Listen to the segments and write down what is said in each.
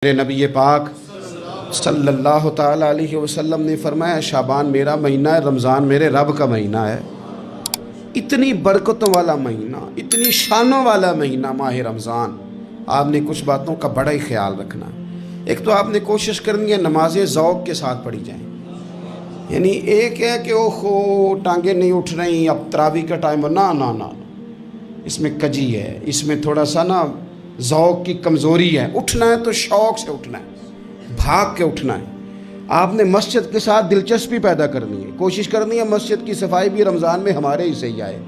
میرے نبی پاک صلی اللہ تعالیٰ علیہ وسلم نے فرمایا شعبان میرا مہینہ ہے، رمضان میرے رب کا مہینہ ہے۔ اتنی برکتوں والا مہینہ، اتنی شانوں والا مہینہ ماہ رمضان۔ آپ نے کچھ باتوں کا بڑا ہی خیال رکھنا ہے۔ ایک تو آپ نے کوشش کرنی ہے نمازیں ذوق کے ساتھ پڑھی جائیں، یعنی ایک ہے کہ اوہو ٹانگیں نہیں اٹھ رہی اب تراویح کا ٹائم ہے، نہ اس میں کجی ہے، اس میں تھوڑا سا ذوق کی کمزوری ہے۔ اٹھنا ہے تو شوق سے اٹھنا ہے، بھاگ کے اٹھنا ہے۔ آپ نے مسجد کے ساتھ دلچسپی پیدا کرنی ہے، کوشش کرنی ہے مسجد کی صفائی بھی رمضان میں ہمارے ہی سے ہی آئے۔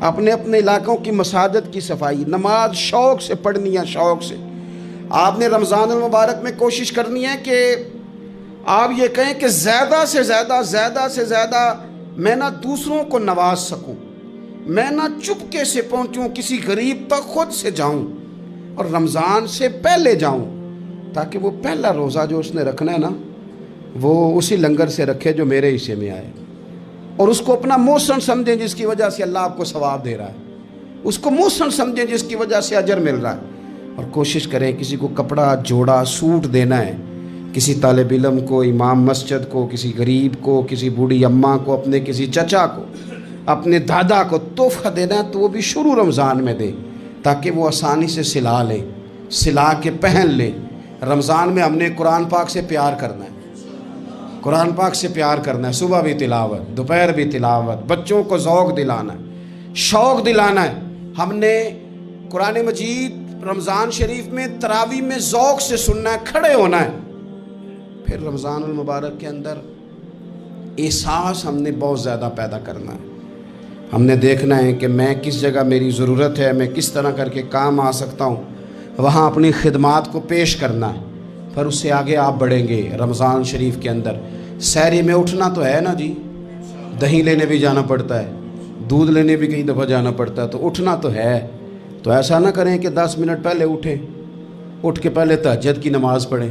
اپنے علاقوں کی مساجد کی صفائی، نماز شوق سے پڑھنی ہے، شوق سے۔ آپ نے رمضان المبارک میں کوشش کرنی ہے کہ آپ یہ کہیں کہ زیادہ سے زیادہ میں دوسروں کو نواز سکوں، میں چپکے سے پہنچوں، کسی غریب تک خود سے جاؤں اور رمضان سے پہلے جاؤں، تاکہ وہ پہلا روزہ جو اس نے رکھنا ہے وہ اسی لنگر سے رکھے جو میرے حصے میں آئے، اور اس کو اپنا موسم سمجھیں جس کی وجہ سے اللہ آپ کو ثواب دے رہا ہے، اس کو موسم سمجھیں جس کی وجہ سے اجر مل رہا ہے۔ اور کوشش کریں کسی کو کپڑا جوڑا سوٹ دینا ہے، کسی طالب علم کو، امام مسجد کو، کسی غریب کو، کسی بوڑھی اماں کو، اپنے کسی چچا کو، اپنے دادا کو تحفہ دینا ہے تو وہ بھی شروع رمضان میں دے، تاکہ وہ آسانی سے سلا لے، سلا کے پہن لے۔ رمضان میں ہم نے قرآن پاک سے پیار کرنا ہے، قرآن پاک سے پیار کرنا ہے، صبح بھی تلاوت، دوپہر بھی تلاوت، بچوں کو ذوق دلانا ہے، شوق دلانا ہے۔ ہم نے قرآن مجید رمضان شریف میں تراویح میں ذوق سے سننا ہے، کھڑے ہونا ہے۔ پھر رمضان المبارک کے اندر احساس ہم نے بہت زیادہ پیدا کرنا ہے۔ ہم نے دیکھنا ہے کہ میں کس جگہ میری ضرورت ہے، میں کس طرح کر کے کام آ سکتا ہوں، وہاں اپنی خدمات کو پیش کرنا ہے۔ پھر اس سے آگے آپ بڑھیں گے۔ رمضان شریف کے اندر سحری میں اٹھنا تو ہے نا جی، دہی لینے بھی جانا پڑتا ہے، دودھ لینے بھی کئی دفعہ جانا پڑتا ہے، تو اٹھنا تو ہے۔ تو ایسا نہ کریں کہ 10 منٹ پہلے اٹھیں، اٹھ کے پہلے تہجد کی نماز پڑھیں،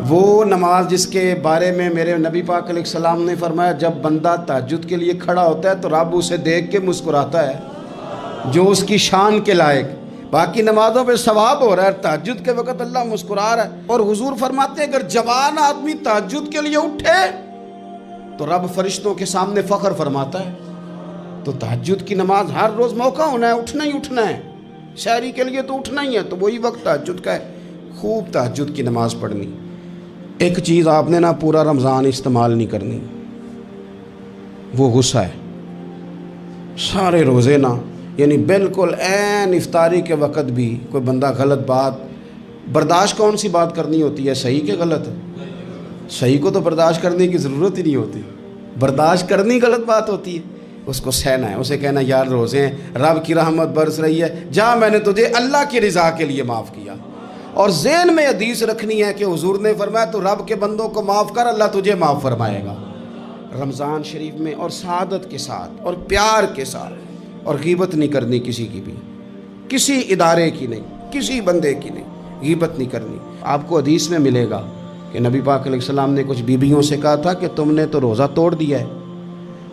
وہ نماز جس کے بارے میں میرے نبی پاک علیہ السلام نے فرمایا جب بندہ تہجد کے لیے کھڑا ہوتا ہے تو رب اسے دیکھ کے مسکراتا ہے، جو اس کی شان کے لائق۔ باقی نمازوں پہ ثواب ہو رہا ہے، تہجد کے وقت اللہ مسکرا رہا ہے۔ اور حضور فرماتے ہیں اگر جوان آدمی تہجد کے لیے اٹھے تو رب فرشتوں کے سامنے فخر فرماتا ہے۔ تو تہجد کی نماز ہر روز موقع ہونا ہے، اٹھنا ہی اٹھنا ہے، شہری کے لیے تو اٹھنا ہی ہے، تو وہی وقت تہجد کا ہے، خوب تہجد کی نماز پڑھنی۔ ایک چیز آپ نے پورا رمضان استعمال نہیں کرنی، وہ غصہ ہے۔ سارے روزے یعنی بالکل عین افطاری کے وقت بھی کوئی بندہ غلط بات برداشت، کون سی بات کرنی ہوتی ہے، صحیح کہ غلط؟ صحیح کو تو برداشت کرنے کی ضرورت ہی نہیں ہوتی، برداشت کرنی غلط بات ہوتی ہے۔ اس کو سہنا ہے، اسے کہنا یار روزے ہیں، رب کی رحمت برس رہی ہے، جا میں نے تجھے اللہ کی رضا کے لیے معاف کیا۔ اور ذہن میں حدیث رکھنی ہے کہ حضور نے فرمایا تو رب کے بندوں کو معاف کر، اللہ تجھے معاف فرمائے گا۔ رمضان شریف میں اور سعادت کے ساتھ اور پیار کے ساتھ، اور غیبت نہیں کرنی کسی کی بھی، کسی ادارے کی نہیں، کسی بندے کی نہیں، غیبت نہیں کرنی۔ آپ کو حدیث میں ملے گا کہ نبی پاک علیہ السلام نے کچھ بیویوں سے کہا تھا کہ تم نے تو روزہ توڑ دیا ہے،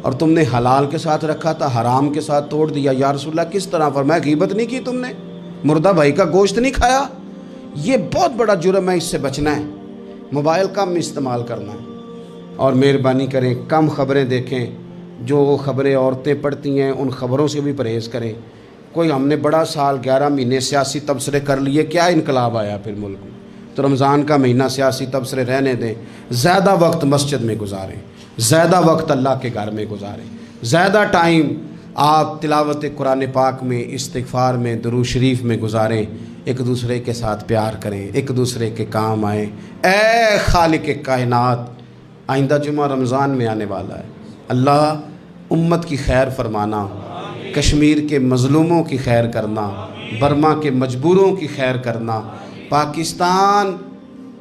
اور تم نے حلال کے ساتھ رکھا تھا، حرام کے ساتھ توڑ دیا۔ یا رسول اللہ کس طرح؟ فرمایا غیبت نہیں کی تم نے، مردہ بھائی کا گوشت نہیں کھایا، یہ بہت بڑا جرم ہے، اس سے بچنا ہے۔ موبائل کم استعمال کرنا ہے، اور مہربانی کریں کم خبریں دیکھیں، جو خبریں عورتیں پڑھتی ہیں ان خبروں سے بھی پرہیز کریں۔ کوئی ہم نے بڑا سال 11 مہینے سیاسی تبصرے کر لیے، کیا انقلاب آیا پھر ملک میں؟ تو رمضان کا مہینہ سیاسی تبصرے رہنے دیں، زیادہ وقت مسجد میں گزاریں، زیادہ وقت اللہ کے گھر میں گزاریں، زیادہ ٹائم آپ تلاوت قرآن پاک میں، استغفار میں، درود شریف میں گزاریں، ایک دوسرے کے ساتھ پیار کریں، ایک دوسرے کے کام آئیں۔ اے خالق کائنات، آئندہ جمعہ رمضان میں آنے والا ہے، اللہ امت کی خیر فرمانا، کشمیر کے مظلوموں کی خیر کرنا، برما کے مجبوروں کی خیر کرنا۔ پاکستان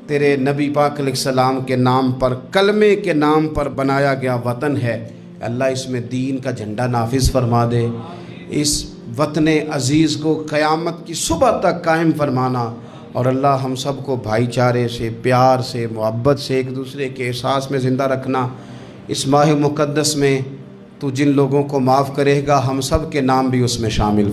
تیرے نبی پاک علیہ السلام کے نام پر، کلمے کے نام پر بنایا گیا وطن ہے، اللہ اس میں دین کا جھنڈا نافذ فرما دے، اس وطن عزیز کو قیامت کی صبح تک قائم فرمانا، اور اللہ ہم سب کو بھائی چارے سے، پیار سے، محبت سے، ایک دوسرے کے احساس میں زندہ رکھنا۔ اس ماہ مقدس میں تو جن لوگوں کو معاف کرے گا ہم سب کے نام بھی اس میں شامل